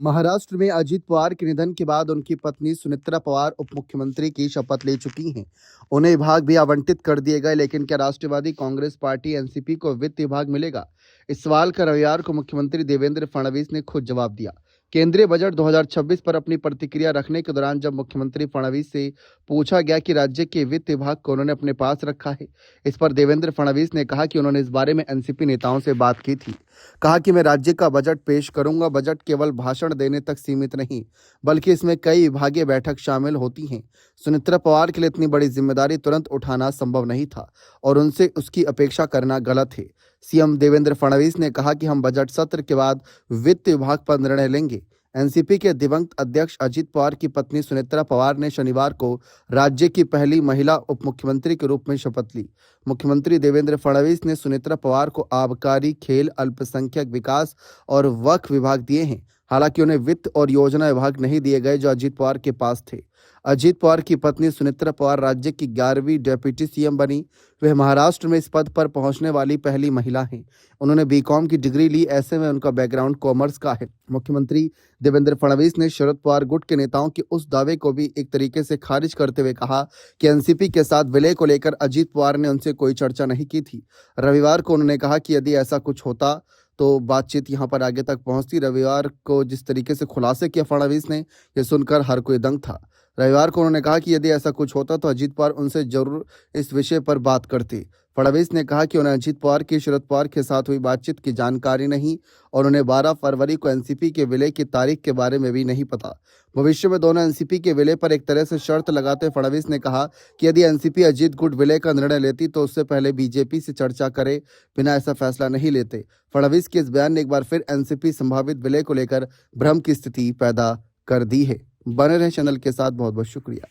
महाराष्ट्र में अजीत पवार के निधन के बाद उनकी पत्नी सुनेत्रा पवार उप मुख्यमंत्री की शपथ ले चुकी हैं। उन्हें विभाग भी आवंटित कर दिए गए, लेकिन क्या राष्ट्रवादी कांग्रेस पार्टी एनसीपी को वित्त विभाग मिलेगा? इस सवाल का रविवार को मुख्यमंत्री देवेंद्र फडणवीस ने खुद जवाब दिया। केंद्रीय बजट 2026 पर अपनी प्रतिक्रिया रखने के दौरान जब मुख्यमंत्री फडणवीस से पूछा गया कि राज्य के वित्त विभाग को उन्होंने अपने पास रखा है, इस पर देवेंद्र फडणवीस ने कहा कि उन्होंने इस बारे में एनसीपी नेताओं से बात की थी। कहा कि मैं राज्य का बजट पेश करूंगा। बजट केवल भाषण देने तक सीमित नहीं, बल्कि इसमें कई विभागीय बैठक शामिल होती हैं। सुनेत्रा पवार के लिए इतनी बड़ी जिम्मेदारी तुरंत उठाना संभव नहीं था और उनसे उसकी अपेक्षा करना गलत है। सीएम देवेंद्र फडणवीस ने कहा कि हम बजट सत्र के बाद वित्त विभाग पर निर्णय लेंगे। एनसीपी के दिवंगत अध्यक्ष अजीत पवार की पत्नी सुनेत्रा पवार ने शनिवार को राज्य की पहली महिला उप मुख्यमंत्री के रूप में शपथ ली। मुख्यमंत्री देवेंद्र फडणवीस ने सुनेत्रा पवार को आबकारी, खेल, अल्पसंख्यक विकास और वक्फ विभाग दिए हैं। हालांकि उन्हें वित्त और योजना विभाग नहीं दिए गए, जो अजीत पवार के पास थे। अजीत पवार की पत्नी सुनेत्रा पवार राज्य की 11वीं डेप्यूटी सीएम बनी। वह महाराष्ट्र में इस पद पर पहुंचने वाली पहली महिला हैं। उन्होंने बीकॉम की डिग्री ली, ऐसे में उनका बैकग्राउंड कॉमर्स का है। मुख्यमंत्री देवेंद्र फडणवीस ने शरद पवार गुट के नेताओं के उस दावे को भी एक तरीके से खारिज करते हुए कहा कि एनसीपी के साथ विलय को लेकर अजीत पवार ने उनसे कोई चर्चा नहीं की थी। रविवार को उन्होंने कहा कि यदि ऐसा कुछ होता तो बातचीत यहां पर आगे तक पहुंचती। रविवार को जिस तरीके से खुलासे किया फडणवीस ने, यह सुनकर हर कोई दंग था। रविवार को उन्होंने कहा कि यदि ऐसा कुछ होता तो अजीत पवार उनसे जरूर इस विषय पर बात करते। फडणवीस ने कहा कि उन्हें अजीत पवार की शरद पवार के साथ हुई बातचीत की जानकारी नहीं और उन्हें 12 फरवरी को एनसीपी के विलय की तारीख के बारे में भी नहीं पता। भविष्य में दोनों एनसीपी के विलय पर एक तरह से शर्त लगाते फडणवीस ने कहा कि यदि एनसीपी अजीत गुट विलय का निर्णय लेती तो उससे पहले बीजेपी से चर्चा करे बिना ऐसा फैसला नहीं लेते। फडणवीस के इस बयान ने एक बार फिर एनसीपी संभावित विलय को लेकर भ्रम की स्थिति पैदा कर दी है। बने रहे चैनल के साथ। बहुत बहुत शुक्रिया।